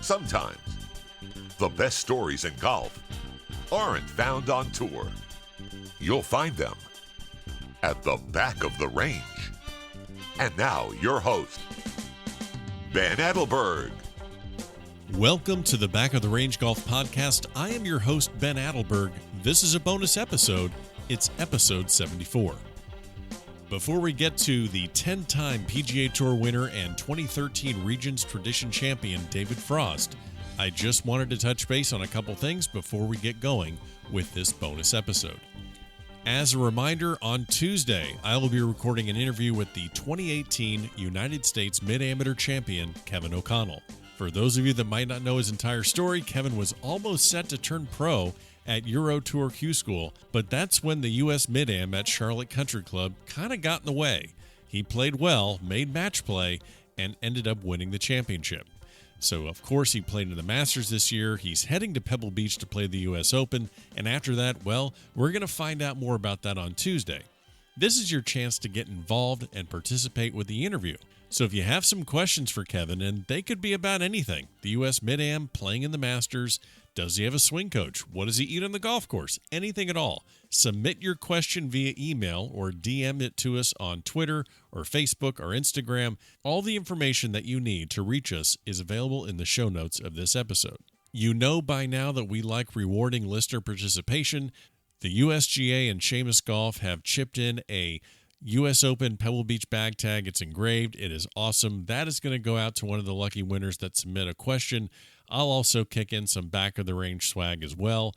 Sometimes, the best stories in golf aren't found on tour. You'll find them at the back of the range. And now, your host, Ben Adelberg. Welcome to the Back of the Range Golf Podcast. I am your host, Ben Adelberg. This is a bonus episode. It's episode 74. Before we get to the 10-time PGA Tour winner and 2013 Regions Tradition champion, David Frost, I just wanted to touch base on a couple things before we get going with this bonus episode. As a reminder, on Tuesday, I will be recording an interview with the 2018 United States Mid-Amateur champion, Kevin O'Connell. For those of you that might not know his entire story, Kevin was almost set to turn pro at Euro Tour Q School, but that's when the U.S. Mid-Am at Charlotte Country Club kind of got in the way. He played well, made match play, and ended up winning the championship. So, of course, he played in the Masters this year. He's heading to Pebble Beach to play the U.S. Open, and after that, well, we're going to find out more about that on Tuesday. This is your chance to get involved and participate with the interview. So if you have some questions for Kevin, and they could be about anything, the U.S. Mid-Am, playing in the Masters, does he have a swing coach? What does he eat on the golf course? Anything at all. Submit your question via email or DM it to us on Twitter or Facebook or Instagram. All the information that you need to reach us is available in the show notes of this episode. You know by now that we like rewarding listener participation. The USGA and Seamus Golf have chipped in a U.S. Open Pebble Beach bag tag. It's engraved. It is awesome. That is going to go out to one of the lucky winners that submit a question. I'll also kick in some back of the range swag as well.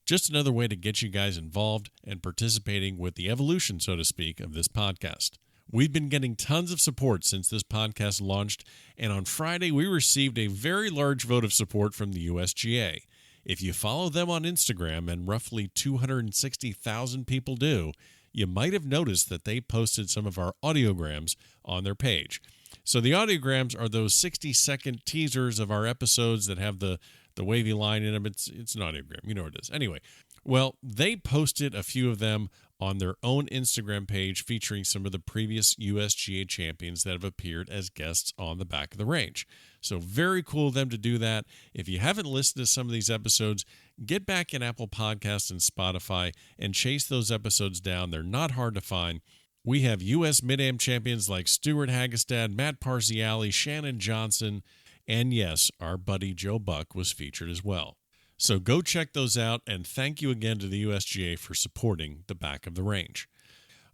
Just another way to get you guys involved and participating with the evolution, so to speak, of this podcast. We've been getting tons of support since this podcast launched, and on Friday we received a very large vote of support from the USGA. If you follow them on Instagram, and roughly 260,000 people do, you might have noticed that they posted some of our audiograms on their page. So the audiograms are those 60-second teasers of our episodes that have the wavy line in them. It's an audiogram. You know what it is. Anyway, well, they posted a few of them on their own Instagram page featuring some of the previous USGA champions that have appeared as guests on the Back of the Range. So very cool of them to do that. If you haven't listened to some of these episodes, get back in Apple Podcasts and Spotify and chase those episodes down. They're not hard to find. We have U.S. Mid-Am champions like Stuart Hagestad, Matt Parziale, Shannon Johnson, and yes, our buddy Joe Buck was featured as well. So go check those out, and thank you again to the USGA for supporting the Back of the Range.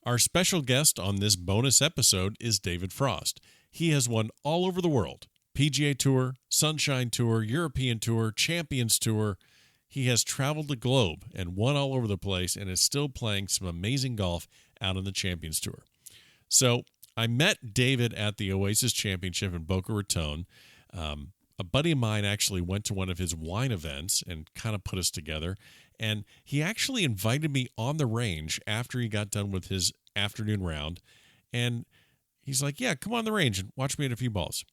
Our special guest on this bonus episode is David Frost. He has won all over the world: PGA Tour, Sunshine Tour, European Tour, Champions Tour. He has traveled the globe and won all over the place and is still playing some amazing golf out on the Champions Tour. So I met David at the Oasis Championship in Boca Raton. A buddy of mine actually went to one of his wine events and kind of put us together. And he actually invited me on the range after he got done with his afternoon round. And he's like, yeah, come on the range and watch me hit a few balls.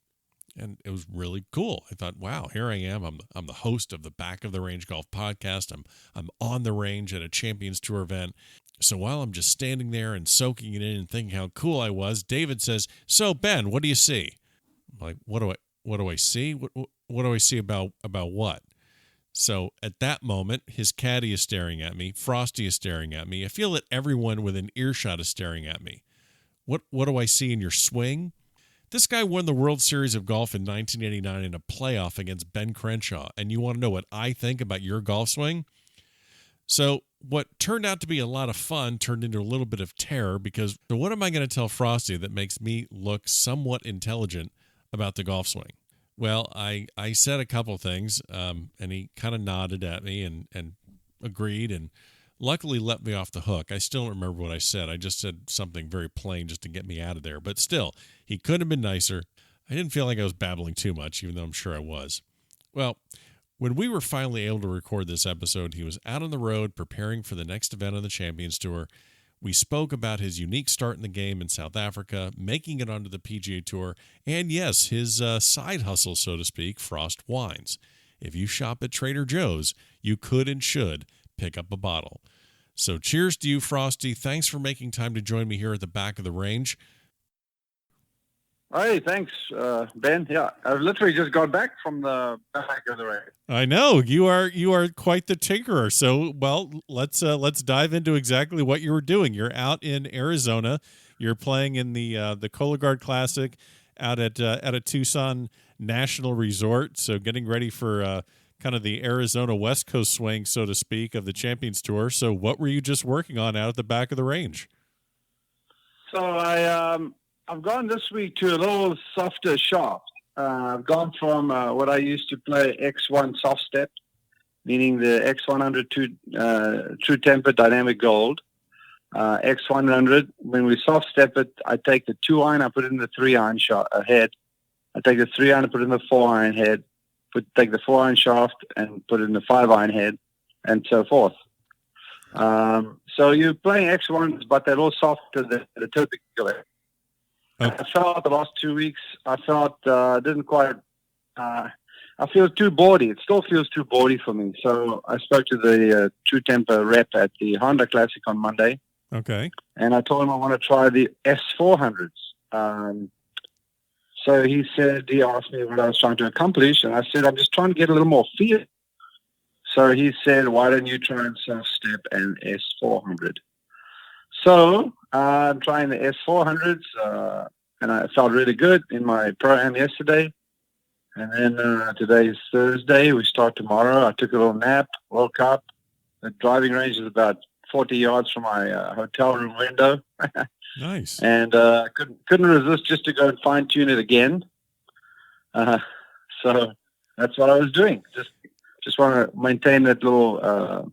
And it was really cool. I thought, wow, here I am. I'm the host of the Back of the Range Golf Podcast. I'm on the range at a Champions Tour event. So while I'm just standing there and soaking it in and thinking how cool I was, David says, "So Ben, what do you see?" I'm like, what do I see? What do I see about what? So at that moment, his caddy is staring at me. Frosty is staring at me. I feel that everyone within earshot is staring at me. What do I see in your swing? This guy won the World Series of Golf in 1989 in a playoff against Ben Crenshaw, and you want to know what I think about your golf swing? So what turned out to be a lot of fun turned into a little bit of terror, because what am I going to tell Frosty that makes me look somewhat intelligent about the golf swing? Well, I said a couple things, and he kind of nodded at me and agreed, and luckily let me off the hook. I still don't remember what I said. I just said something very plain just to get me out of there. But still, he couldn't have been nicer. I didn't feel like I was babbling too much, even though I'm sure I was. Well, when we were finally able to record this episode, he was out on the road preparing for the next event on the Champions Tour. We spoke about his unique start in the game in South Africa, making it onto the PGA Tour, and yes, his side hustle, so to speak, Frost Wines. If you shop at Trader Joe's, you could and should pick up a bottle. So cheers to you, Frosty. Thanks for making time to join me here at the Back of the Range. Hey, thanks, Ben. Yeah, I've literally just got back from the back of the range. I know you are quite the tinkerer. So, well, let's dive into exactly what you were doing. You're out in Arizona. You're playing in the Cologuard Classic out at a Tucson National Resort. So, getting ready for kind of the Arizona West Coast swing, so to speak, of the Champions Tour. So, what were you just working on out at the back of the range? So I've gone this week to a little softer shaft. I've gone from what I used to play X1 soft step, meaning the X100 True Temper Dynamic Gold. X100, when we soft step it, I take the 2-iron, I put it in the 3-iron head. I take the 3-iron and put it in the 4-iron head. Take the 4-iron shaft and put it in the 5-iron head, and so forth. So you're playing X1s, but they're all softer than the typical. Okay. I felt the last 2 weeks, I didn't quite, I feel too bawdy. It still feels too bawdy for me. So I spoke to the True Temper rep at the Honda Classic on Monday. Okay. And I told him I want to try the S400s. So he asked me what I was trying to accomplish. And I said, I'm just trying to get a little more feel. So he said, why don't you try and soft step an S400? So I'm trying the S400s, and I felt really good in my pro-am yesterday. And then today is Thursday. We start tomorrow. I took a little nap, woke up. The driving range is about 40 yards from my hotel room window. Nice. And couldn't resist just to go and fine-tune it again. So that's what I was doing. Just want to maintain that little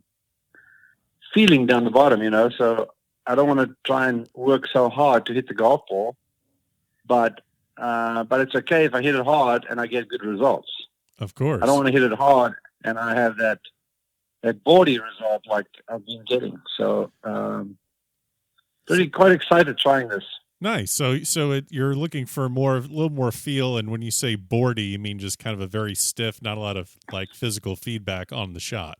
feeling down the bottom, So I don't want to try and work so hard to hit the golf ball, but it's okay if I hit it hard and I get good results. Of course. I don't want to hit it hard and I have that body result like I've been getting. So quite excited trying this. Nice. So you're looking for a little more feel, and when you say boardy, you mean just kind of a very stiff, not a lot of like physical feedback on the shot.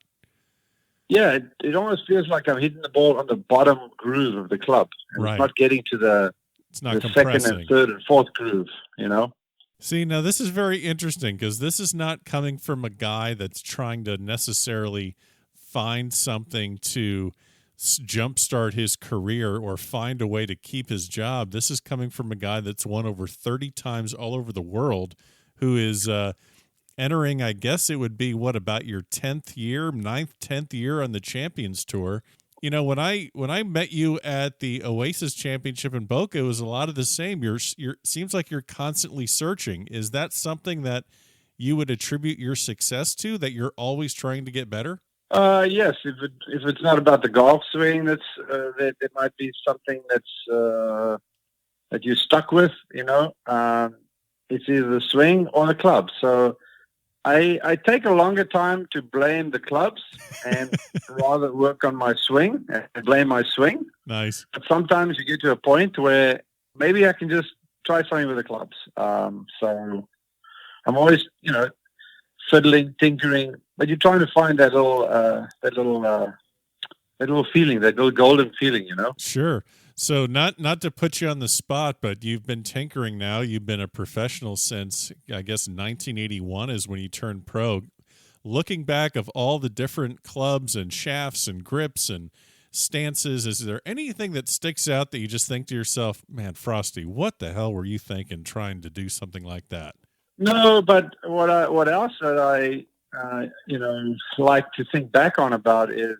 Yeah, it almost feels like I'm hitting the ball on the bottom groove of the club. And right. It's not getting to the second and third and fourth groove, See, now this is very interesting because this is not coming from a guy that's trying to necessarily find something to jumpstart his career or find a way to keep his job. This is coming from a guy that's won over 30 times all over the world, who is entering, I guess it would be about your 10th year on the Champions Tour. When I met you at the Oasis Championship in Boca, it was a lot of the same. Seems like you're constantly searching. Is that something that you would attribute your success to, that you're always trying to get better? Yes. If it's not about the golf swing, that might be something that's that you're stuck with. It's either the swing or the club. So I take a longer time to blame the clubs and rather work on my swing and blame my swing. Nice. But sometimes you get to a point where maybe I can just try something with the clubs. So I'm always, fiddling, tinkering, but you're trying to find that little feeling, that little golden feeling, Sure. So not to put you on the spot, but you've been tinkering now. You've been a professional since, I guess, 1981 is when you turned pro. Looking back of all the different clubs and shafts and grips and stances, is there anything that sticks out that you just think to yourself, man, Frosty, what the hell were you thinking trying to do something like that? No, but what else that I like to think back on about is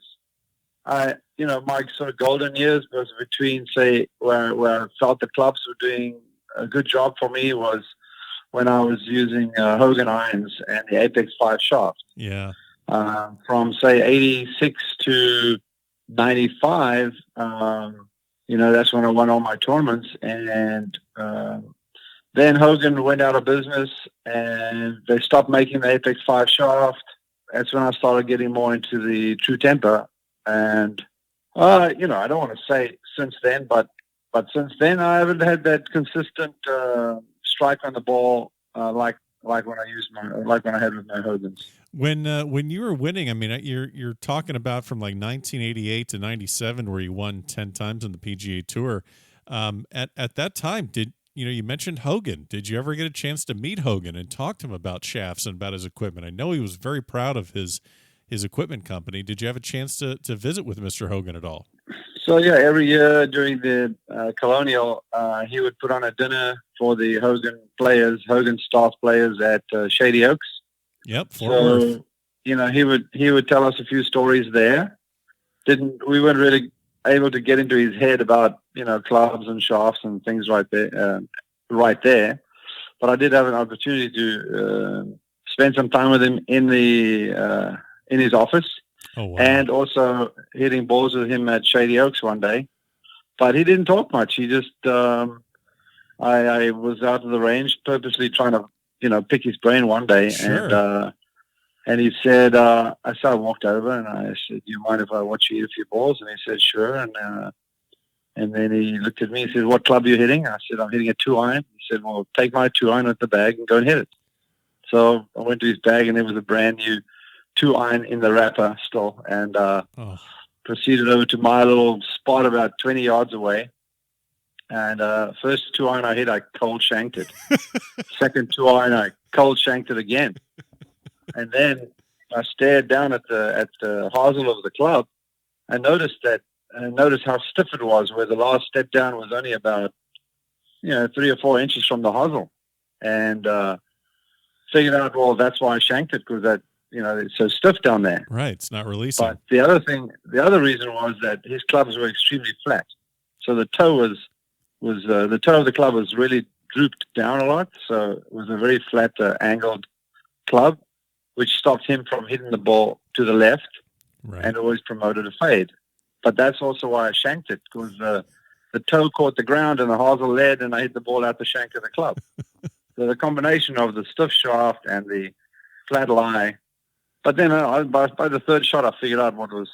my sort of golden years was between, say, where I felt the clubs were doing a good job for me was when I was using Hogan irons and the Apex 5 shaft. Yeah. From, say, 86 to 95, that's when I won all my tournaments. And then Hogan went out of business and they stopped making the Apex 5 shaft. That's when I started getting more into the True Temper. And, I don't want to say since then, but since then I haven't had that consistent strike on the ball like when I had with my Hogans. When you were winning, I mean, you're talking about from like 1988 to 97, where you won 10 times on the PGA Tour. At that time, did you mentioned Hogan. Did you ever get a chance to meet Hogan and talk to him about shafts and about his equipment? I know he was very proud of his equipment company. Did you have a chance to visit with Mr. Hogan at all? So, yeah, every year during the Colonial, he would put on a dinner for the Hogan staff players at Shady Oaks. Yep, Fort Worth. He would tell us a few stories there. We weren't really able to get into his head about, clubs and shafts and things right there. But I did have an opportunity to spend some time with him in his office. Oh, wow. And also hitting balls with him at Shady Oaks one day. But he didn't talk much. He just, I was out of the range purposely trying to, pick his brain one day. Sure. And he said, I walked over and I said, do you mind if I watch you hit a few balls? And he said, sure. And then he looked at me and said, what club are you hitting? I said, I'm hitting a 2-iron. He said, well, take my 2-iron at the bag and go and hit it. So I went to his bag and there was a brand new 2-iron in the wrapper still, and proceeded over to my little spot about 20 yards away. And first 2-iron I hit, I cold shanked it. Second 2-iron, I cold shanked it again. And then I stared down at the hosel of the club and noticed how stiff it was, where the last step down was only about 3 or 4 inches from the hosel, and figured out, well, that's why I shanked it, because that it's so stiff down there. Right, it's not releasing. But the other reason was that his clubs were extremely flat, so the toe the toe of the club was really drooped down a lot. So it was a very flat, angled club, which stopped him from hitting the ball to the left, right, and always promoted a fade. But that's also why I shanked it, because the toe caught the ground and the hosel led, and I hit the ball out the shank of the club. So the combination of the stiff shaft and the flat lie. But then by the third shot, I figured out what I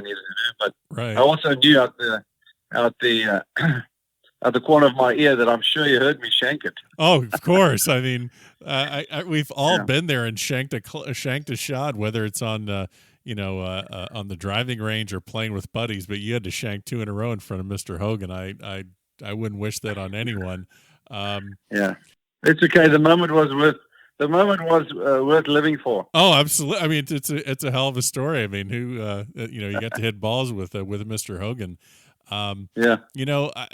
needed to do. But right. I also knew out the corner of my ear that I'm sure you heard me shank it. Oh, of course. I mean, we've all been there and shanked a shot, whether it's on on the driving range or playing with buddies. But you had to shank 2 in a row in front of Mr. Hogan. I wouldn't wish that on anyone. Yeah, it's okay. The moment was worth living for. Oh, absolutely. I mean, it's a hell of a story. I mean, you got to hit balls with Mr. Hogan.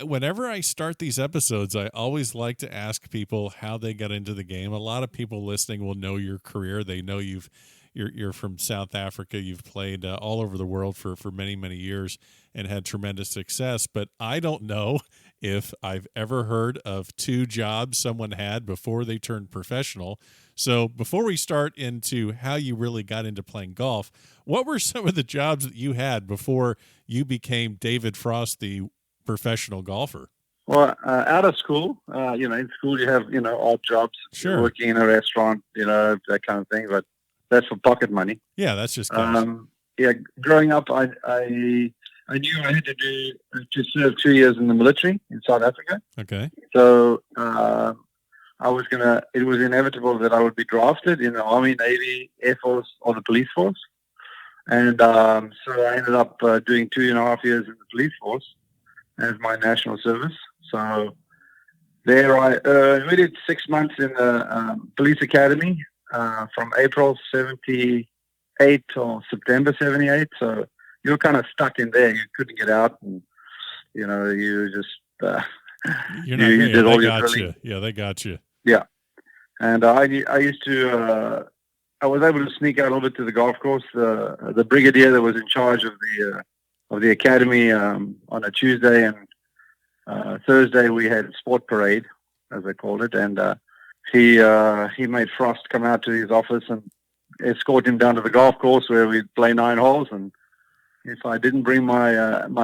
Whenever I start these episodes, I always like to ask people how they got into the game. A lot of people listening will know your career. They know you're from South Africa. You've played all over the world for many, many years and had tremendous success. But I don't know if I've ever heard of 2 jobs someone had before they turned professional. So before we start into how you really got into playing golf, what were some of the jobs that you had before you became David Frost, the professional golfer? Well, out of school, in school you have, odd jobs, sure, working in a restaurant, that kind of thing, but that's for pocket money. Yeah, that's just cash. Growing up, I knew I had to serve 2 years in the military in South Africa. Okay. So it was inevitable that I would be drafted in the Army, Navy, Air Force, or the police force. And so I ended up doing 2.5 years in the police force as my national service. So there we did 6 months in the police academy from April 78 till September 78. So you were kind of stuck in there. You couldn't get out, and you just you did all your drilling. Yeah, they got you. Yeah, and I used to. I was able to sneak out a little bit to the golf course. The brigadier that was in charge of the academy on a Tuesday and Thursday we had sport parade, as they called it, and he made Frost come out to his office and escort him down to the golf course where we'd play 9 holes. And if I didn't bring my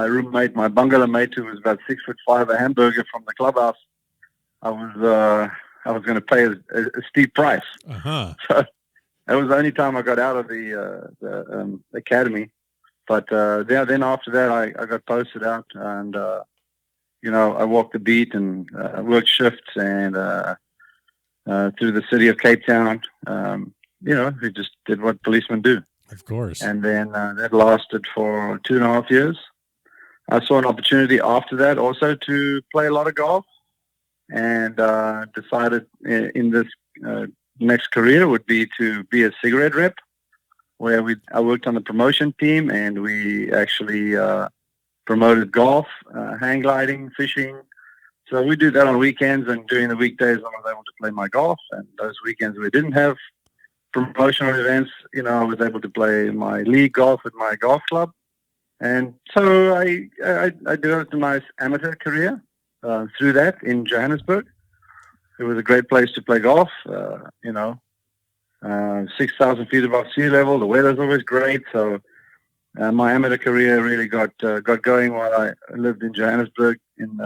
roommate, my bungalow mate, who was about 6'5", a hamburger from the clubhouse, I was going to pay a steep price. Uh-huh. So that was the only time I got out of the academy. But then after that, I got posted out, and I walked the beat and worked shifts and through the city of Cape Town. We just did what policemen do. Of course. And then that lasted for 2.5 years. I saw an opportunity after that also to play a lot of golf. and decided in this next career would be to be a cigarette rep, where I worked on the promotion team, and we actually promoted golf, hang gliding, fishing. So we do that on weekends, and during the weekdays I was able to play my golf, and those weekends we didn't have promotional events, I was able to play my league golf with my golf club. And so I developed a nice amateur career through that in Johannesburg. It was a great place to play golf, 6,000 feet above sea level. The weather's always great. So my amateur career really got going while I lived in Johannesburg in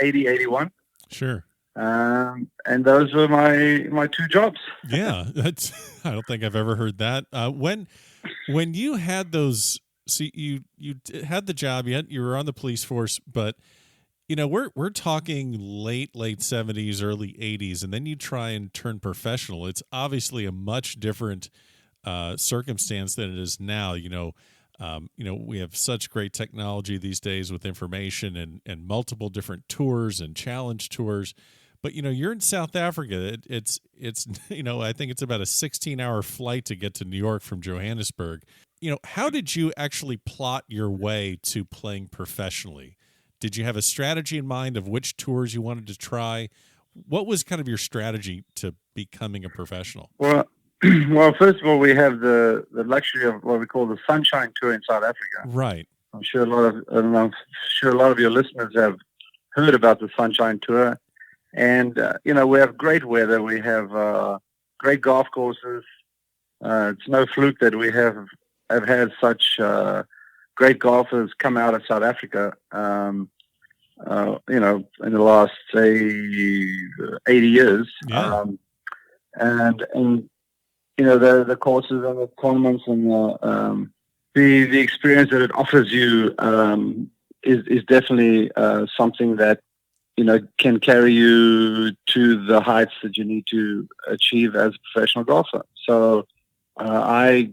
80, 81. Sure. And those were my two jobs. Yeah, I don't think I've ever heard that. When you had those, see, you had the job, you were on the police force, but we're talking late 70s, early 80s, and then you try and turn professional. It's obviously a much different circumstance than it is now. We have such great technology these days with information and multiple different tours and challenge tours. But you're in South Africa. It's I think it's about a 16-hour flight to get to New York from Johannesburg. How did you actually plot your way to playing professionally? Did you have a strategy in mind of which tours you wanted to try? What was kind of your strategy to becoming a professional? Well, first of all, we have the luxury of what we call the Sunshine Tour in South Africa. Right. I'm sure a lot of your listeners have heard about the Sunshine Tour. And, we have great weather. We have great golf courses. It's no fluke that we have had such great golfers come out of South Africa, in the last, say, 80 years. Yeah. The courses and the tournaments and the experience that it offers you is definitely something that can carry you to the heights that you need to achieve as a professional golfer. So I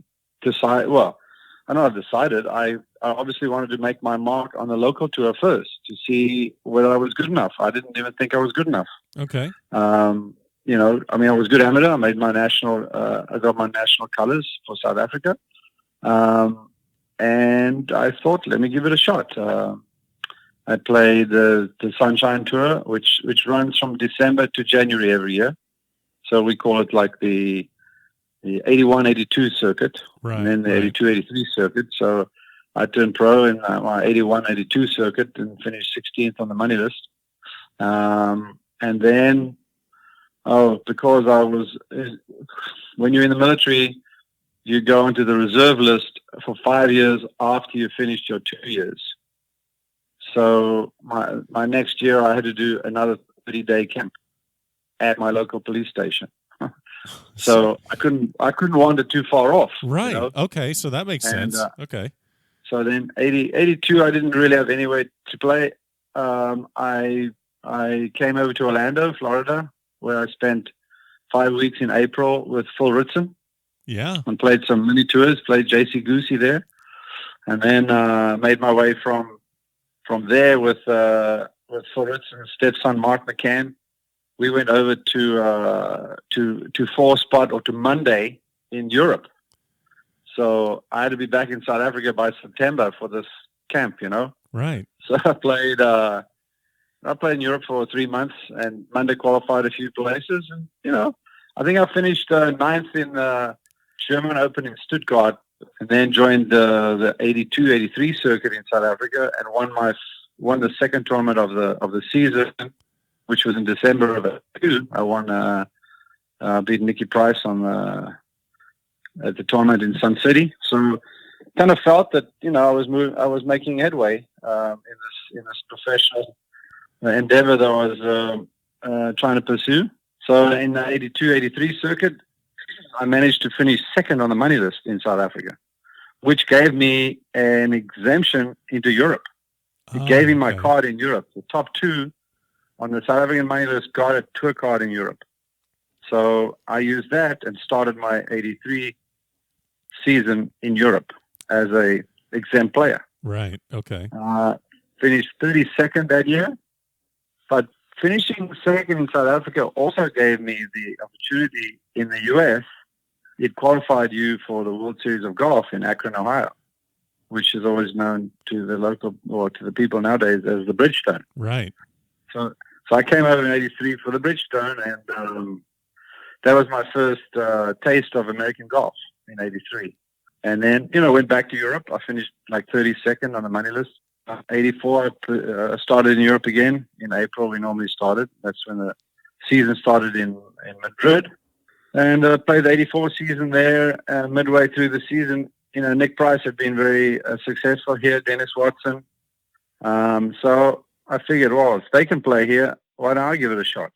obviously wanted to make my mark on the local tour first to see whether I was good enough. I didn't even think I was good enough. Okay. I was good amateur. I made my I got my national colors for South Africa. And I thought, let me give it a shot. I play the Sunshine Tour, which runs from December to January every year. So we call it like the 81, 82 circuit, right, and then the 82, 83 circuit. So I turned pro in my 81, 82 circuit and finished 16th on the money list. And then, because when you're in the military, you go into the reserve list for 5 years after you finished your 2 years. So my next year, I had to do another 30-day camp at my local police station. So I couldn't wander too far off. Right. Okay. So that makes sense. Okay. So then 82, I didn't really have anywhere to play. I came over to Orlando, Florida, where I spent 5 weeks in April with Phil Ritson. Yeah. And played some mini tours, played JC Goosey there. And then made my way from there with Phil Ritson, stepson Mark McCann. We went over to Four Spot or to Monday in Europe. So I had to be back in South Africa by September for this camp, Right. So I played in Europe for 3 months, and Monday qualified a few places. And, I think I finished ninth in the German Open in Stuttgart, and then joined the 82, 83 circuit in South Africa and won the second tournament of the season, which was in December of 2002. I won, beat Nicky Price at the tournament in Sun City. So kind of felt that, I was making headway in this professional endeavor that I was trying to pursue. So in the 82, 83 circuit, I managed to finish second on the money list in South Africa, which gave me an exemption into Europe. It gave me my card in Europe. The top two on the South African money list got a tour card in Europe. So I used that and started my 83 season in Europe as a exempt player. Right. Okay. Finished 32nd that year, but finishing second in South Africa also gave me the opportunity in the U.S. It qualified you for the World Series of Golf in Akron, Ohio, which is always known to the local or to the people nowadays as the Bridgestone. Right. So I came over in '83 for the Bridgestone, and that was my first taste of American golf in '83. And then, went back to Europe. I finished like 32nd on the money list. '84, I started in Europe again. In April, we normally started. That's when the season started in Madrid. And played the '84 season there. Midway through the season, Nick Price had been very successful here, Dennis Watson. So I figured, well, if they can play here, why don't I give it a shot?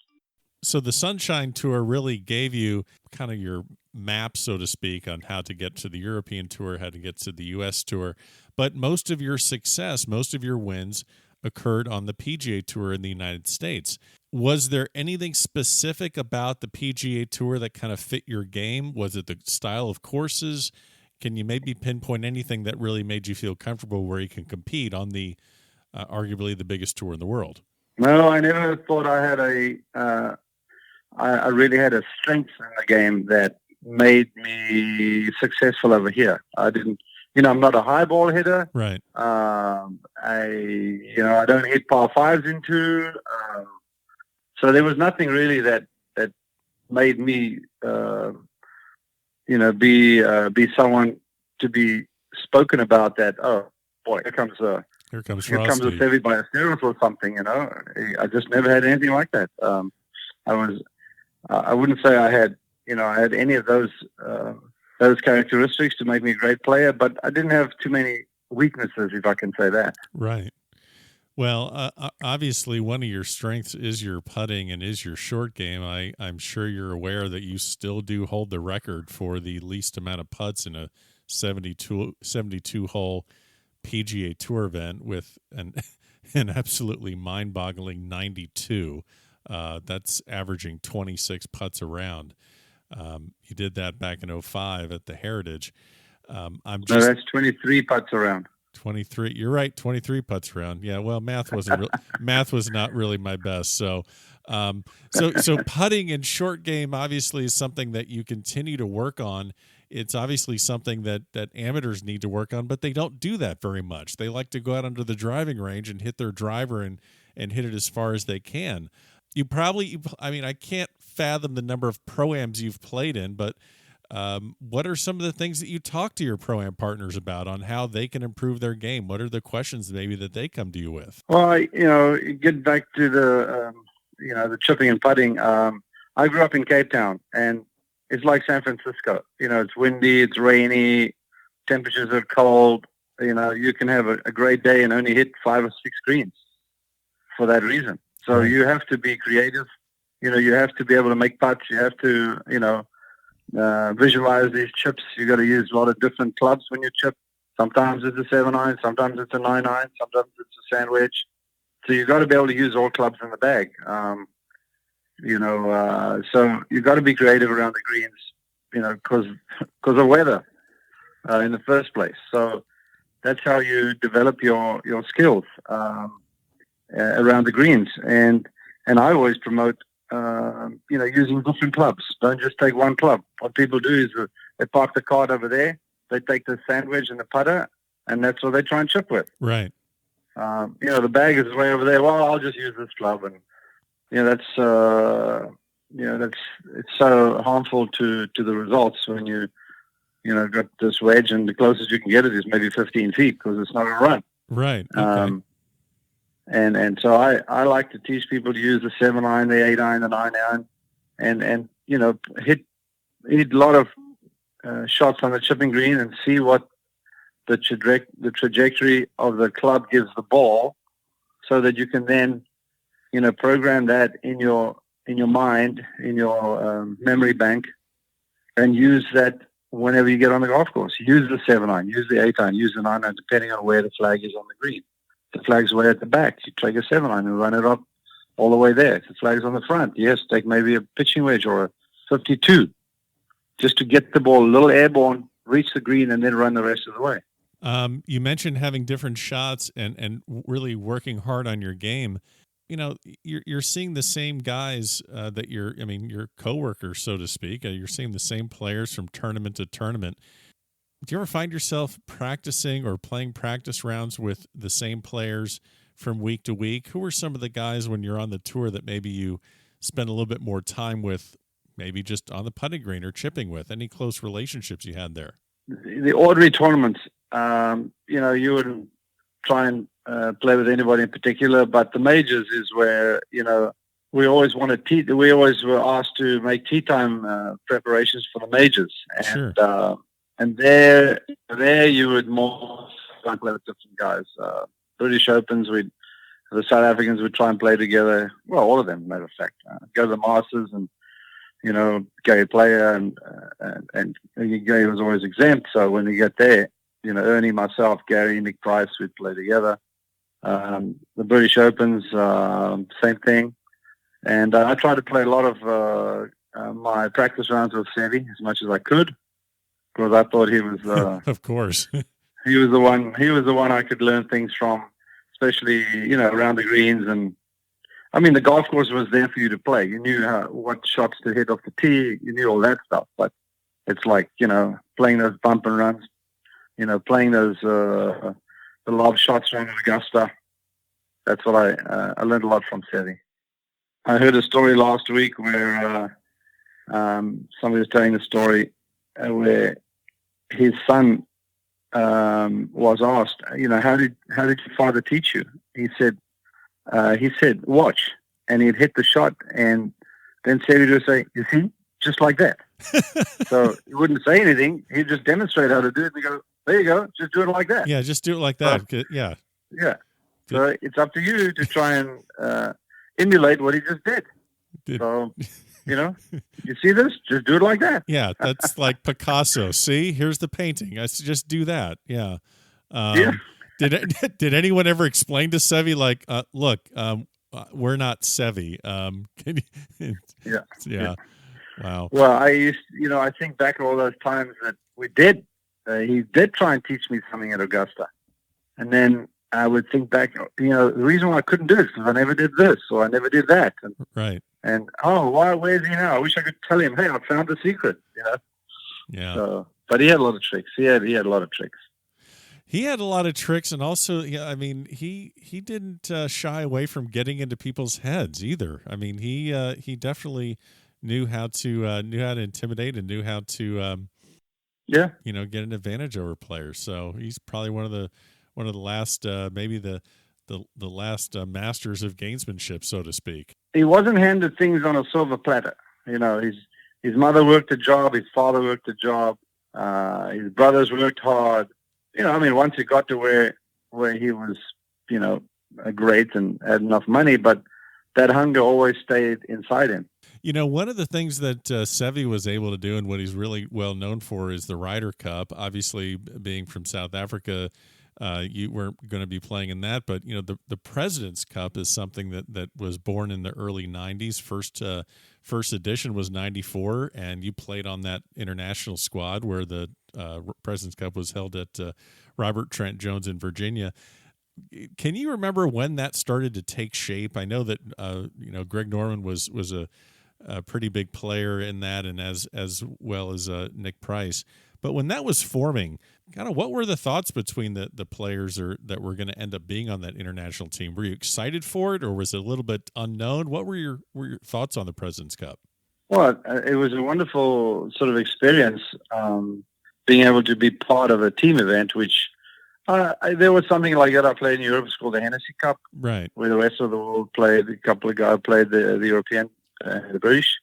So the Sunshine Tour really gave you kind of your map, so to speak, on how to get to the European Tour, how to get to the U.S. Tour. But most of your success, most of your wins occurred on the PGA Tour in the United States. Was there anything specific about the PGA Tour that kind of fit your game? Was it the style of courses? Can you maybe pinpoint anything that really made you feel comfortable where you can compete on the arguably the biggest tour in the world? No, I never thought I had I really had a strength in the game that made me successful over here. I didn't, I'm not a high ball hitter. Right. I don't hit par fives into. So there was nothing really that made me, be someone to be spoken about that. Oh boy, here comes Frosty. a Sevi by a steroid or something. I just never had anything like that. I wouldn't say I had any of those characteristics to make me a great player, but I didn't have too many weaknesses, if I can say that. Right. Well, obviously, one of your strengths is your putting and is your short game. I'm sure you're aware that you still do hold the record for the least amount of putts in a 72-hole PGA Tour event with an absolutely mind-boggling 92. That's averaging 26 putts around. You did that back in 2005 at the Heritage. That's 23 putts around. 23. You're right. 23 putts around. Yeah. Well, math was not really my best. So putting and short game obviously is something that you continue to work on. It's obviously something that amateurs need to work on, but they don't do that very much. They like to go out under the driving range and hit their driver and hit it as far as they can. I can't fathom the number of pro-ams you've played in, but what are some of the things that you talk to your pro-am partners about on how they can improve their game? What are the questions maybe that they come to you with? Well, get back to the chipping and putting. I grew up in Cape Town, and it's like San Francisco. It's windy, it's rainy, temperatures are cold. You can have a great day and only hit 5 or 6 greens for that reason. So you have to be creative. You have to be able to make putts. You have to, visualize these chips. You got to use a lot of different clubs when you chip. Sometimes it's a 7-iron, sometimes it's a 9-iron, sometimes it's a sandwich. So you got to be able to use all clubs in the bag. So you got to be creative around the greens, because of weather in the first place. So that's how you develop your skills around the greens. And I always promote, using different clubs. Don't just take one club. What people do is they park the cart over there, they take the sandwich and the putter, and that's what they try and chip with. Right. The bag is way over there. Well, I'll just use this club. And, it's so harmful to the results when you got this wedge, and the closest you can get it is maybe 15 feet because it's not a run. Right. Okay. And so I like to teach people to use the 7-iron, the 8-iron, the 9-iron, and hit a lot of shots on the chipping green and see what the trajectory of the club gives the ball, so that you can then program that in your mind, in your memory bank, and use that whenever you get on the golf course. Use the 7-iron, use the 8-iron, use the 9-iron, depending on where the flag is on the green. The flag's way at the back, you take a 7-iron and run it up all the way there. If the flag's on the front, yes, take maybe a pitching wedge or a 52, just to get the ball a little airborne, reach the green, and then run the rest of the way. You mentioned having different shots and really working hard on your game. you're seeing the same guys that your coworkers, so to speak. You're seeing the same players from tournament to tournament. Do you ever find yourself practicing or playing practice rounds with the same players from week to week? Who are some of the guys when you're on the tour that maybe you spend a little bit more time with, maybe just on the putting green or chipping with? Any close relationships you had there? The ordinary tournaments, you wouldn't try and play with anybody in particular, but the majors is where, we always we always were asked to make tee time preparations for the majors. And, sure. And there you would more try and play with different guys. British Opens, the South Africans would try and play together. Well, all of them, matter of fact. Go to the Masters, and Gary Player and Gary was always exempt. So when you get there, Ernie, myself, Gary, Nick Price, we'd play together. The British Opens, same thing. And I tried to play a lot of my practice rounds with Seve as much as I could, because I thought he was, of course, he was the one I could learn things from, especially, around the greens. And I mean, the golf course was there for you to play. You knew what shots to hit off the tee. You knew all that stuff. But it's like, playing those bump and runs, playing those, the lob shots around Augusta. That's what I learned a lot from Seve. I heard a story last week where somebody was telling the story where his son was asked, how did your father teach you? He said, watch. And he'd hit the shot, and then Seve would say, you see, just like that. So he wouldn't say anything. He'd just demonstrate how to do it, and go, there you go, just do it like that. Yeah, just do it like that. Yeah. Yeah. So it's up to you to try and emulate what he just did. So, you see this? Just do it like that. Yeah, that's like Picasso. See, here's the painting. I just do that. Yeah. Yeah. Did anyone ever explain to Seve, like, look, we're not Seve. Can you? Yeah. Yeah. Wow. Well, I think back all those times that we did. He did try and teach me something at Augusta, and then I would think back. The reason why I couldn't do it is because I never did this or I never did that. And, right. And where's he now? I wish I could tell him, hey, I found the secret. Yeah. So, but he had a lot of tricks. He had a lot of tricks. He had a lot of tricks, and also, he didn't shy away from getting into people's heads either. I mean, he definitely knew how to intimidate and knew how to get an advantage over players. So he's probably one of the last maybe the last masters of gamesmanship, so to speak. He wasn't handed things on a silver platter. His mother worked a job, his father worked a job, his brothers worked hard. Once he got to where he was, great and had enough money, but that hunger always stayed inside him. One of the things that Seve was able to do, and what he's really well known for, is the Ryder Cup. Obviously, being from South Africa, you weren't going to be playing in that, but the President's Cup is something that was born in the early '90s. First edition was '94, and you played on that international squad where the President's Cup was held at Robert Trent Jones in Virginia. Can you remember when that started to take shape? I know that Greg Norman was a pretty big player in that, and as well as Nick Price. But when that was forming, kind of what were the thoughts between the players that were going to end up being on that international team? Were you excited for it, or was it a little bit unknown? What were your thoughts on the President's Cup? Well, it was a wonderful sort of experience, being able to be part of a team event, which there was something like that I played in Europe. It's called the Hennessy Cup, right? Where the rest of the world played. A couple of guys played the European, the British.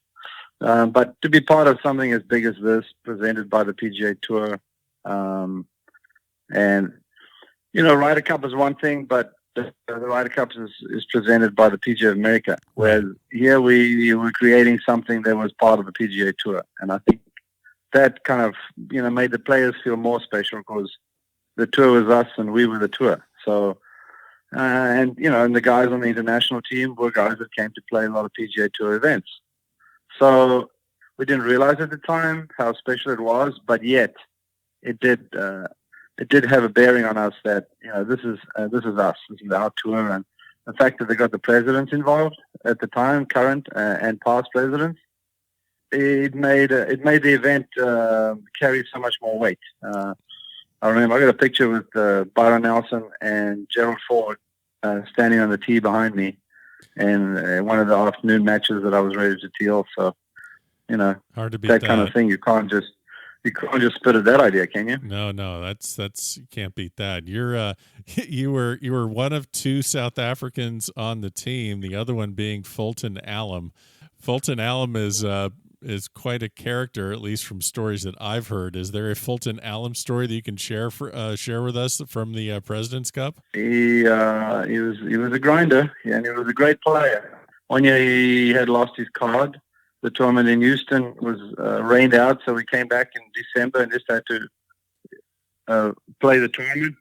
But to be part of something as big as this, presented by the PGA Tour, and Ryder Cup is one thing, but the Ryder Cup is presented by the PGA of America, whereas here we were creating something that was part of the PGA Tour, and I think that kind of made the players feel more special because the tour was us and we were the tour. So, and the guys on the international team were guys that came to play a lot of PGA Tour events. So we didn't realize at the time how special it was, but yet it did have a bearing on us that this is us, this is our tour, and the fact that they got the presidents involved at the time, current and past presidents, it made the event carry so much more weight. I remember I got a picture with Byron Nelson and Gerald Ford standing on the tee behind me, and one of the afternoon matches that I was ready to tee. So, hard to beat that kind of thing. You can't just spit at that idea, can you? No, that's you can't beat that. You're you were one of two South Africans on the team. The other one being Fulton Alum. Fulton Alum is quite a character, at least from stories that I've heard. Is there a Fulton Alum story that you can share with us from the President's Cup? He was a grinder, and he was a great player. One year he had lost his card. The tournament in Houston was rained out, so we came back in December and just had to play the tournament.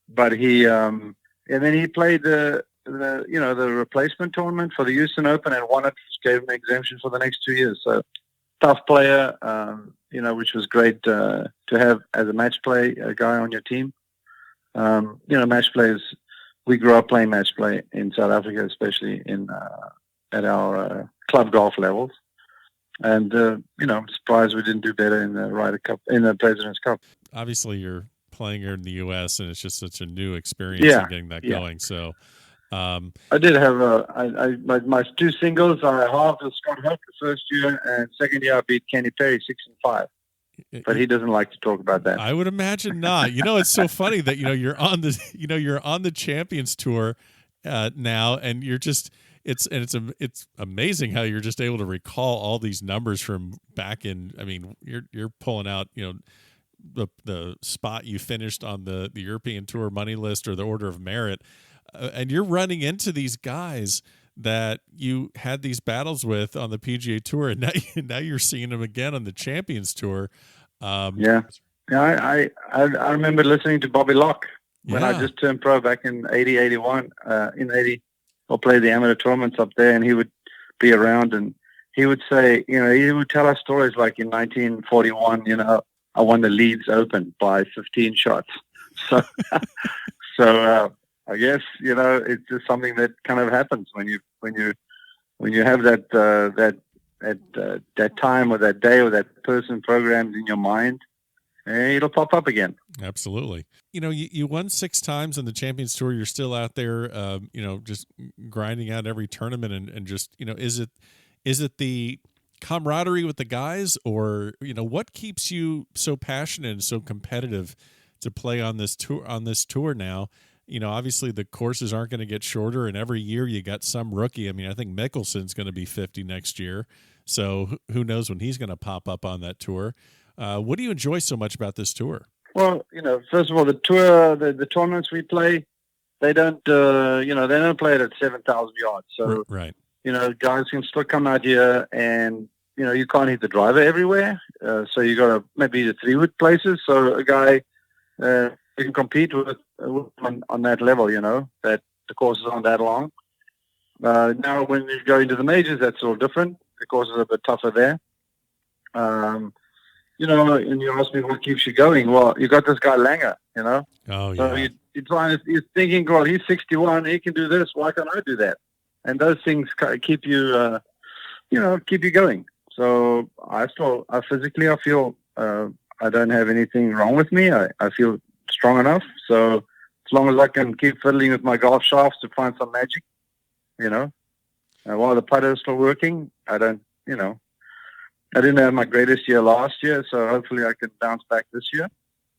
But he and then he played the replacement tournament for the Houston Open and won it, which gave him an exemption for the next 2 years. So tough player, which was great to have as a match play guy on your team. Match players. We grew up playing match play in South Africa, especially at our club golf levels. And, I'm surprised we didn't do better in the Ryder Cup, in the President's Cup. Obviously, you're playing here in the U.S., and it's just such a new experience getting that going. So, I did have my two singles. I halved with Scott Hook the first year, and second year I beat Kenny Perry 6-5. But he doesn't like to talk about that. I would imagine not. It's so funny that you're on the Champions Tour now, and you're just. It's amazing how you're just able to recall all these numbers from back in. I mean, you're pulling out the spot you finished on the European Tour money list or the Order of Merit, and you're running into these guys that you had these battles with on the PGA Tour, and now you're seeing them again on the Champions Tour. I remember listening to Bobby Locke when I just turned pro back in 80, 81, in 80. I'll play the amateur tournaments up there, and he would be around, and he would say, he would tell us stories like in 1941, I won the Leeds Open by 15 shots. So, I guess, it's just something that kind of happens when you have that time or that day or that person programmed in your mind, it'll pop up again. Absolutely. You won 6 times on the Champions Tour. You're still out there, just grinding out every tournament and just, is it the camaraderie with the guys, or, what keeps you so passionate and so competitive to play on this tour now? Obviously the courses aren't going to get shorter, and every year you got some rookie. I mean, I think Mickelson's going to be 50 next year. So who knows when he's going to pop up on that tour. What do you enjoy so much about this tour? Well, first of all, the tour, the tournaments we play, they don't play it at 7,000 yards. So, right. Guys can still come out here, and you can't hit the driver everywhere. So you got to maybe the 3-wood places. So a guy you can compete with on that level. That the courses aren't that long. Now, when you go into the majors, that's all different. The courses are a bit tougher there. And you ask me what keeps you going. Well, you got this guy Langer, Oh, yeah. So you're thinking, well, he's 61, he can do this. Why can't I do that? And those things keep you, keep you going. So I physically, I feel I don't have anything wrong with me. I feel strong enough. So as long as I can keep fiddling with my golf shafts to find some magic, while the putter is still working, I didn't have my greatest year last year, so hopefully I can bounce back this year.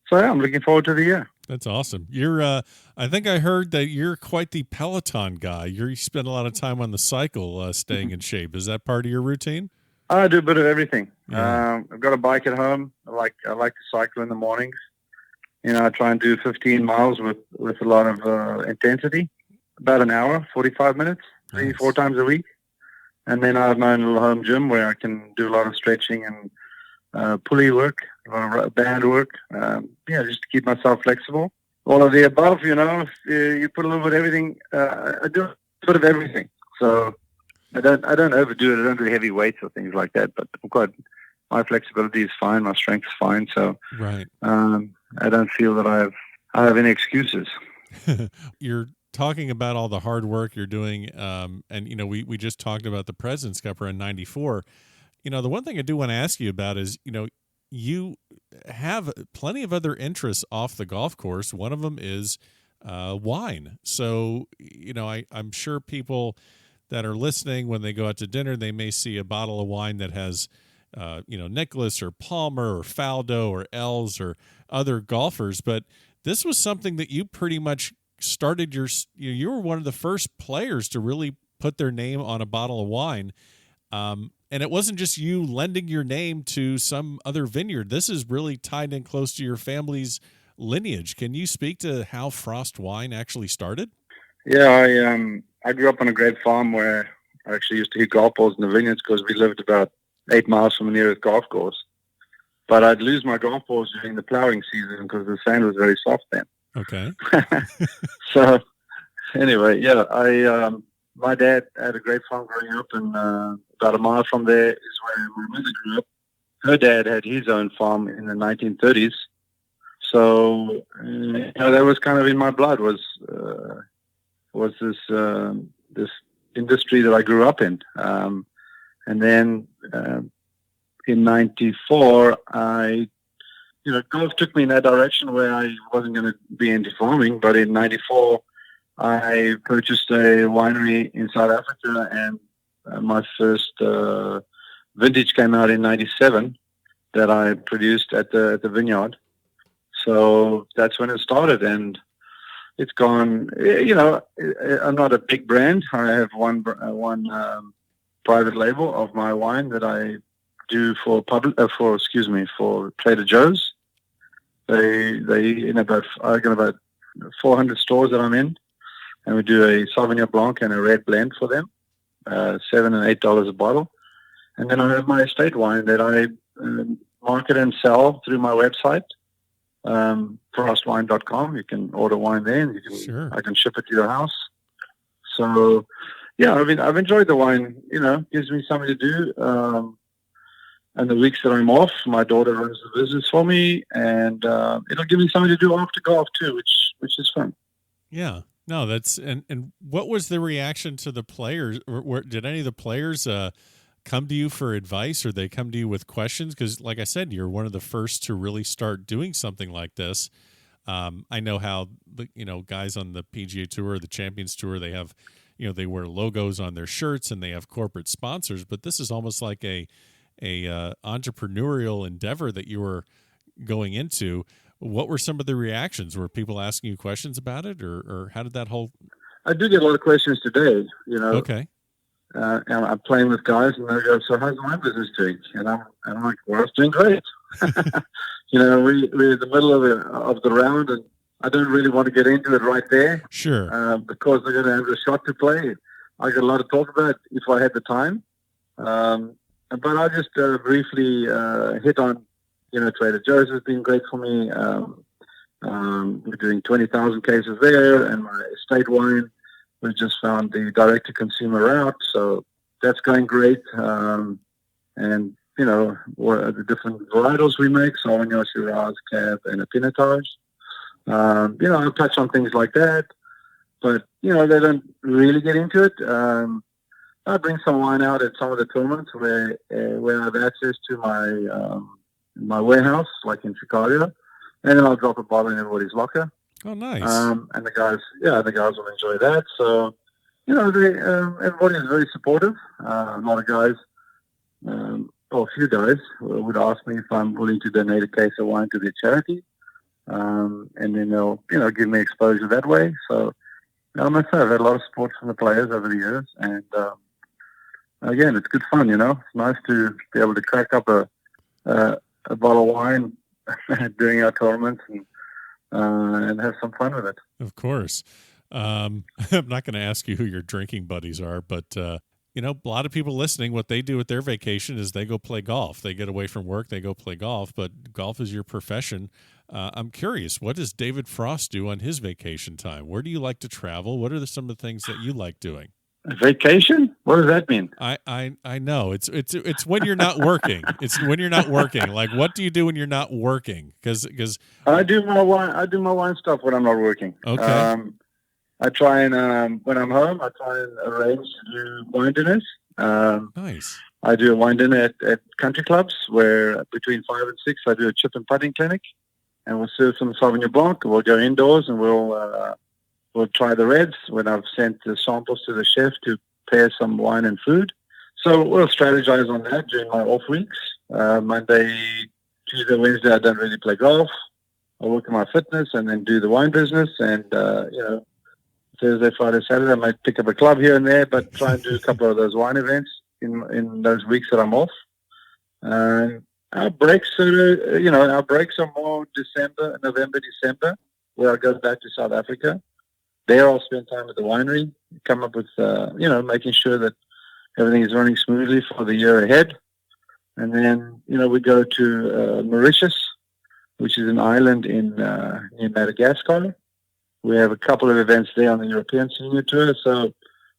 So yeah, I'm looking forward to the year. That's awesome. You're, I think I heard that you're quite the Peloton guy. You spend a lot of time on the cycle, staying in shape. Is that part of your routine? I do a bit of everything. Yeah. I've got a bike at home. I like to cycle in the mornings. I try and do 15 miles with a lot of intensity, about an hour, 45 minutes, 3-4 times a week. And then I have my own little home gym where I can do a lot of stretching and pulley work, a lot of band work, just to keep myself flexible. All of the above, you put a little bit of everything. I do a bit of everything. So I don't overdo it. I don't do heavy weights or things like that. But my flexibility is fine. My strength is fine. So right. I don't feel that I have any excuses. You're talking about all the hard work you're doing, and we just talked about the President's Cup in '94. The one thing I do want to ask you about is, you have plenty of other interests off the golf course. One of them is wine. So, I'm sure people that are listening, when they go out to dinner, they may see a bottle of wine that has, Nicklaus or Palmer or Faldo or Els or other golfers. But this was something that you pretty much started you were one of the first players to really put their name on a bottle of wine. And it wasn't just you lending your name to some other vineyard. This is really tied in close to your family's lineage. Can you speak to how Frost Wine actually started? Yeah, I grew up on a great farm where I actually used to hit golf balls in the vineyards because we lived about 8 miles from the nearest golf course. But I'd lose my golf balls during the plowing season because the sand was very soft then. Okay. So anyway, yeah, my dad had a great farm growing up, and about a mile from there is where my mother grew up. Her dad had his own farm in the 1930s. So, that was kind of in my blood, was this industry that I grew up in. And then in 94, golf took me in that direction where I wasn't going to be into farming. But in 94, I purchased a winery in South Africa, and my first vintage came out in 97 that I produced at the vineyard. So that's when it started, and it's gone. I'm not a big brand. I have one private label of my wine that I do for Trader Joe's. I got about 400 stores that I'm in, and we do a Sauvignon Blanc and a red blend for them, $7 and $8 a bottle. And then I have my estate wine that I market and sell through my website. Frostwine.com. You can order wine there, and Sure. I can ship it to your house. So, yeah, I've enjoyed the wine. Gives me something to do. And the weeks that I'm off, my daughter runs the business for me, and it'll give me something to do after golf too, which is fun. Yeah. No, that's and what was the reaction to the players? Did any of the players come to you for advice, or they come to you with questions? Because, like I said, you're one of the first to really start doing something like this. I know how guys on the PGA Tour, the Champions Tour, they have, they wear logos on their shirts and they have corporate sponsors. But this is almost like a entrepreneurial endeavor that you were going into. What were some of the reactions? Were people asking you questions about it, or how did that whole? I do get a lot of questions today. Okay. And I'm playing with guys, and they go, "So how's the wine business doing?" And I'm like, "Well, it's doing great." We're in the middle of the round, and I don't really want to get into it right there. Sure. Because they're going to have a shot to play. I got a lot to talk about if I had the time. But I just briefly hit on, Trader Joe's has been great for me. We're doing 20,000 cases there, and my estate wine, we just found the direct-to-consumer route, so that's going great. And, what are the different varietals we make, Sauvignon, Shiraz, Cab, and a Pinotage. I'll touch on things like that, but, they don't really get into it. I bring some wine out at some of the tournaments where I have access to my warehouse, like in Chicago, and then I'll drop a bottle in everybody's locker. Oh, nice. And the guys will enjoy that. So, everybody is very supportive. A lot of guys, a few guys would ask me if I'm willing to donate a case of wine to their charity, and then they'll, give me exposure that way. So, I must say I've had a lot of support from the players over the years, and again, it's good fun. It's nice to be able to crack up a bottle of wine during our tournaments and have some fun with it. Of course. I'm not going to ask you who your drinking buddies are, but a lot of people listening, what they do with their vacation is they go play golf. They get away from work, they go play golf, but golf is your profession. I'm curious, what does David Frost do on his vacation time? Where do you like to travel? What are some of the things that you like doing? Vacation? What does that mean? I know it's when you're not working. It's when you're not working. Like, what do you do when you're not working? Because I do my wine stuff when I'm not working. Okay. I try and when I'm home, I try and arrange to do wine dinners. Nice. I do a wine dinner at country clubs where between 5 and 6 I do a chip and putting clinic, and we'll serve some Sauvignon Blanc. We'll go indoors and we'll try the reds when I've sent the samples to the chef to pair some wine and food. So we'll strategize on that during my off weeks. Monday, Tuesday, Wednesday, I don't really play golf. I work on my fitness and then do the wine business. And, Thursday, Friday, Saturday, I might pick up a club here and there, but try and do a couple of those wine events in those weeks that I'm off. Our breaks are more November, December, where I go back to South Africa. There I'll spend time at the winery, come up with, making sure that everything is running smoothly for the year ahead. And then, we go to Mauritius, which is an island in near Madagascar. We have a couple of events there on the European Senior Tour. So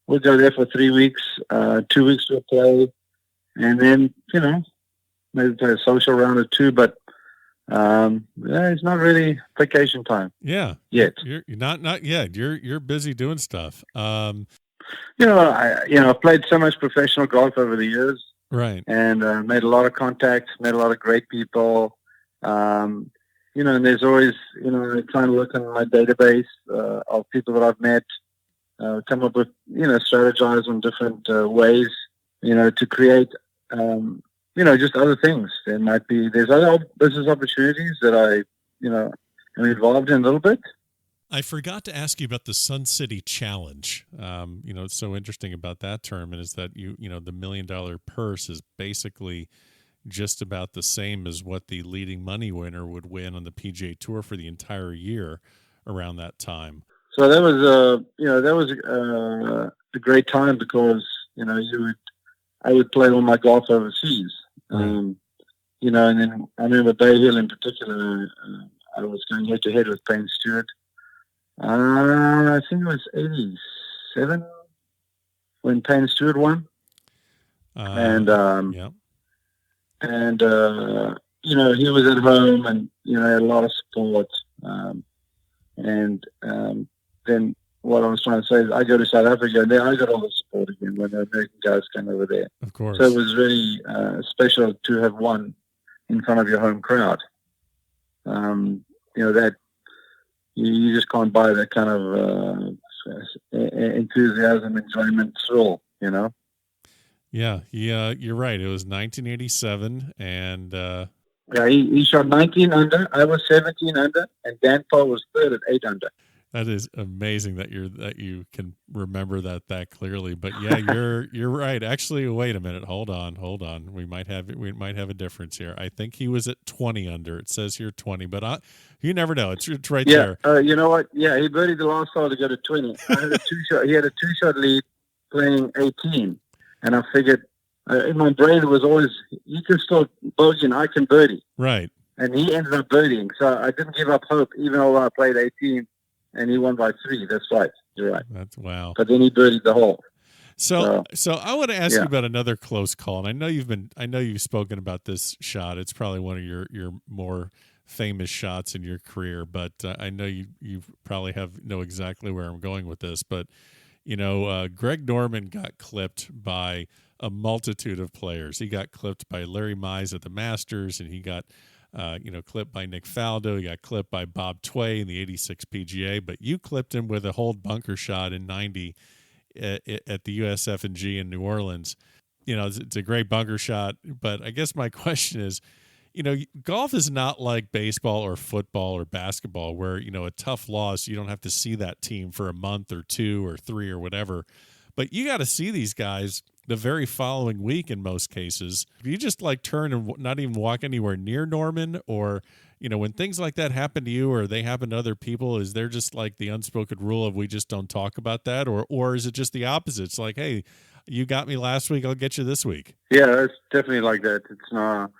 we'll go there for 3 weeks, 2 weeks to play. And then, maybe play a social round or two, but it's not really vacation time. Yeah. Yet. You're not yet. You're busy doing stuff. I've played so much professional golf over the years. Right. And made a lot of contacts, met a lot of great people. And there's always, trying to look on my database of people that I've met, come up with, strategize on different ways, to create, just other things. There's other business opportunities that am involved in a little bit. I forgot to ask you about the Sun City Challenge. It's so interesting about that term, and is that the $1 million purse is basically just about the same as what the leading money winner would win on the PGA Tour for the entire year around that time. So that was a great time because I would play all my golf overseas. Right. And then I remember Bay Hill in particular. I was going head to head with Payne Stewart. I think it was 87 when Payne Stewart won. He was at home and, had a lot of support. Then what I was trying to say is I go to South Africa and then I got all the support again when the American guys came over there. Of course. So it was really special to have won in front of your home crowd. That you just can't buy that kind of enthusiasm, enjoyment, thrill, Yeah, you're right. It was 1987, and he shot 19 under. I was 17 under, and Dan Paul was third at 8 under. That is amazing that you can remember that clearly. But yeah, you're right. Actually, wait a minute. Hold on. We might have a difference here. I think he was at 20 under. It says here 20, but you never know. It's right there. You know what? Yeah, he birdied the last hole to go to 20. I had a 2-shot. He had a 2-shot lead playing 18, and I figured in my brain it was always you can still bogey and I can birdie. Right. And he ended up birdieing, so I didn't give up hope, even though I played 18. And he won by 3. That's right. You're right. That's wow. But then he birdied the hole. So I want to ask you about another close call, and I know you've spoken about this shot. It's probably one of your more famous shots in your career, but I know you probably know exactly where I'm going with this. But Greg Norman got clipped by a multitude of players. He got clipped by Larry Mize at the Masters, and he got clipped by Nick Faldo. He got clipped by Bob Tway in the 86 PGA, but you clipped him with a hold bunker shot in 90 at the USF&G in New Orleans. It's a great bunker shot, but I guess my question is, golf is not like baseball or football or basketball where, a tough loss, you don't have to see that team for a month or 2 or 3 or whatever, but you got to see these guys the very following week in most cases. If you just turn and not even walk anywhere near Norman, or when things like that happen to you or they happen to other people, is there just the unspoken rule of we just don't talk about that, or is it just the opposite? It's like, hey, you got me last week, I'll get you this week. Yeah, it's definitely like that. It's not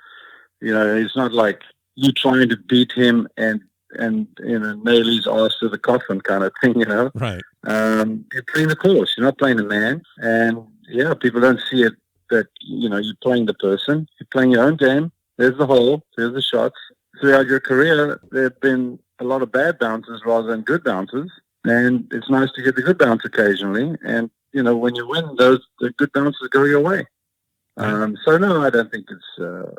it's not like you trying to beat him and nail his ass to the coffin kind of thing. Right. You're playing the course, you're not playing the man. And yeah, people don't see it that, you're playing the person. You're playing your own game. There's the hole. There's the shots. Throughout your career, there have been a lot of bad bounces rather than good bounces. And it's nice to get the good bounce occasionally. And, when you win, the good bounces go your way. So no, I don't think it's,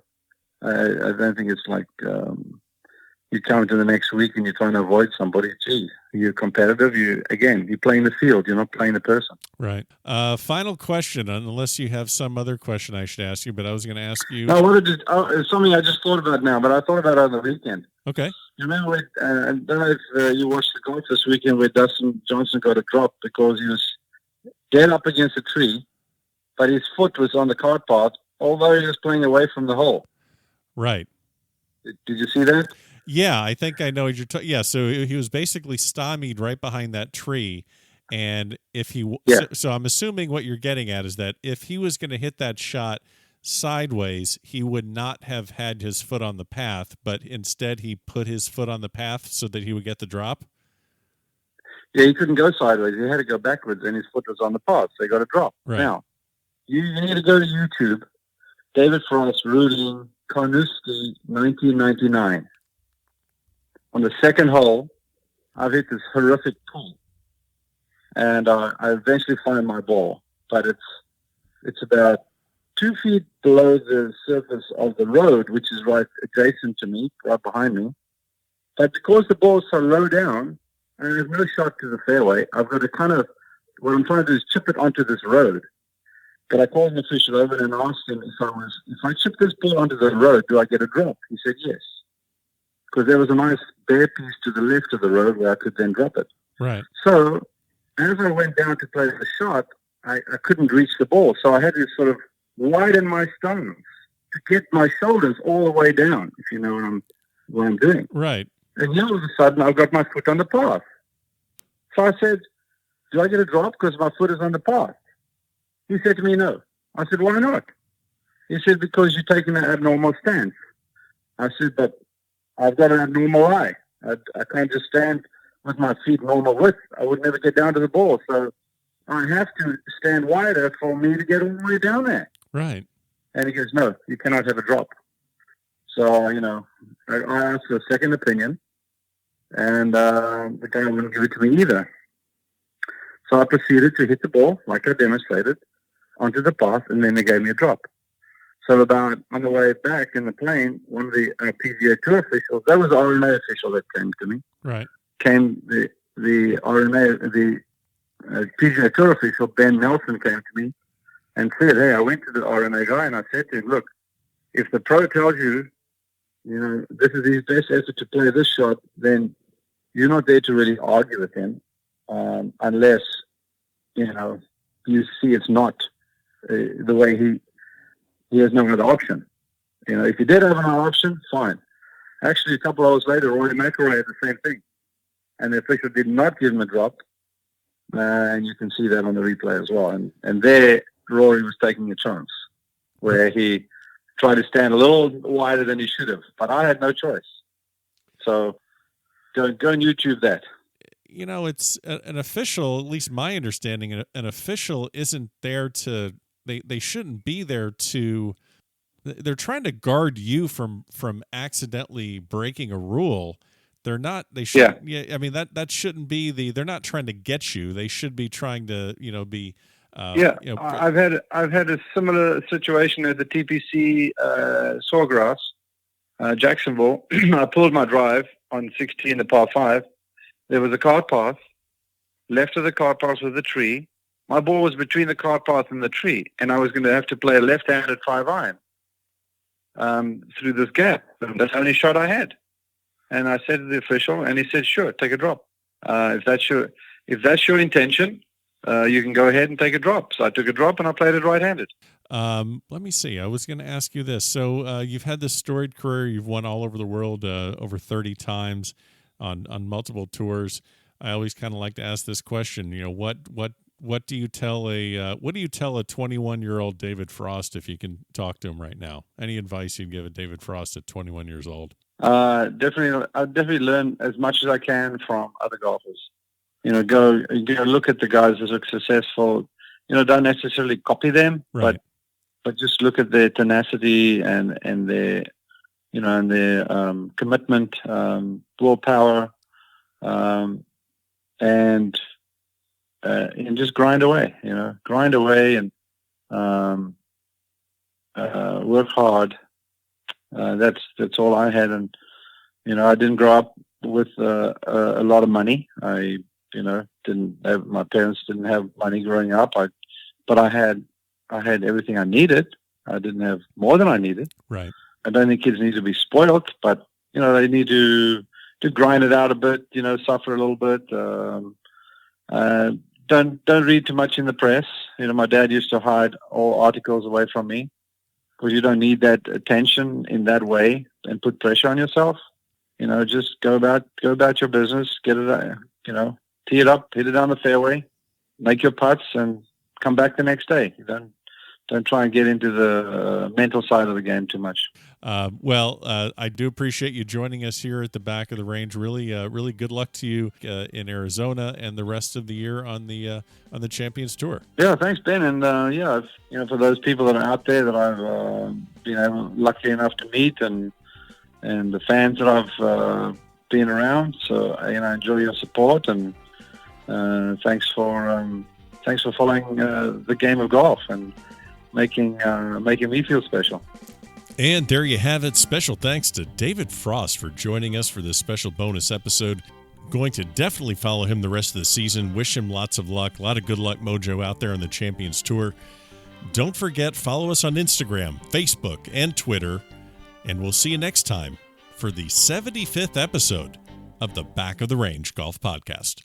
I don't think it's like, you come to the next week and you're trying to avoid somebody. Gee, you're competitive. You're playing the field. You're not playing the person. Right. Final question, unless you have some other question I should ask you, but I was going to ask you. No, it's something I just thought about now, but I thought about it on the weekend. Okay. You remember, I don't know if you watched the golf this weekend where Dustin Johnson got a drop because he was dead up against a tree, but his foot was on the cart path, although he was playing away from the hole. Right. Did you see that? Yeah, I think I know what you're talking. Yeah, so he was basically stymied right behind that tree, and if he, so I'm assuming what you're getting at is that if he was going to hit that shot sideways, he would not have had his foot on the path, but instead he put his foot on the path so that he would get the drop. Yeah, he couldn't go sideways. He had to go backwards, and his foot was on the path, so he got a drop. Right. Now, you need to go to YouTube. David Frost, Ruding, Carnoustie, 1999. On the second hole, I've hit this horrific pull, and I eventually find my ball, but it's about 2 feet below the surface of the road, which is right adjacent to me, right behind me. But because the ball is so low down, and there's no shot to the fairway, I've got to what I'm trying to do is chip it onto this road. But I called an official over and asked him if I chip this ball onto the road, do I get a drop? He said yes. Because there was a nice bare piece to the left of the road where I could then drop it. Right. So as I went down to play the shot, I couldn't reach the ball. So I had to sort of widen my stance to get my shoulders all the way down, if you know what I'm doing. Right. And all of a sudden, I've got my foot on the path. So I said, do I get a drop because my foot is on the path? He said to me, no. I said, why not? He said, because you're taking an abnormal stance. I said, but I've got an abnormal eye. I can't just stand with my feet normal width. I would never get down to the ball. So I have to stand wider for me to get all the way down there. Right. And he goes, no, you cannot have a drop. So, I asked for a second opinion, and the guy wouldn't give it to me either. So I proceeded to hit the ball, like I demonstrated, onto the path, and then they gave me a drop. So about on the way back in the plane, one of the PGA Tour officials, that was the RNA official that came to me. Right. The RNA, the PGA Tour official, Ben Nelson, came to me and said, hey, I went to the RNA guy and I said to him, look, if the pro tells you, this is his best effort to play this shot, then you're not there to really argue with him unless, you see it's not the way he has no other option. If he did have another option, fine. Actually, a couple hours later, Rory McIlroy had the same thing. And the official did not give him a drop. And you can see that on the replay as well. And there, Rory was taking a chance where he tried to stand a little wider than he should have. But I had no choice. So go and YouTube that. It's an official, at least my understanding, an official isn't there to, they shouldn't be there to, they're trying to guard you from accidentally breaking a rule. They're not, they should, I mean, that shouldn't be they're not trying to get you. They should be trying to, be, I've had a similar situation at the TPC Sawgrass, Jacksonville. I pulled my drive on 16, the par 5. There was a cart path. Left of the cart path was a tree. My ball was between the cart path and the tree, and I was going to have to play a left-handed 5-iron through this gap. And that's the only shot I had. And I said to the official, and he said, "Sure, take a drop. If that's your intention, you can go ahead and take a drop." So I took a drop, and I played it right-handed. Let me see. I was going to ask you this. So you've had this storied career. You've won all over the world over 30 times on multiple tours. I always kind of like to ask this question. What do you tell a 21-year-old David Frost if you can talk to him right now? Any advice you'd give a David Frost at 21 years old? Definitely learn as much as I can from other golfers. Go look at the guys that are successful. Don't necessarily copy them, right. but just look at their tenacity and their and their commitment, willpower, and just grind away. Grind away and work hard. That's all I had, and I didn't grow up with a lot of money. I didn't have, my parents didn't have money growing up. But I had everything I needed. I didn't have more than I needed. Right. I don't think kids need to be spoiled, but they need to grind it out a bit. Suffer a little bit. Don't read too much in the press. My dad used to hide all articles away from me because you don't need that attention in that way and put pressure on yourself. Just go about your business, get it, tee it up, hit it down the fairway, make your putts, and come back the next day. Don't try and get into the mental side of the game too much. I do appreciate you joining us here at the back of the range. Really good luck to you in Arizona and the rest of the year on the Champions Tour. Yeah, thanks, Ben. And for those people that are out there that I've been lucky enough to meet, and the fans that I've been around, so I enjoy your support, and thanks for following the game of golf and making me feel special. And there you have it. Special thanks to David Frost for joining us for this special bonus episode. Going to definitely follow him the rest of the season. Wish him lots of luck. A lot of good luck mojo out there on the Champions Tour. Don't forget, follow us on Instagram, Facebook, and Twitter. And we'll see you next time for the 75th episode of the Back of the Range Golf Podcast.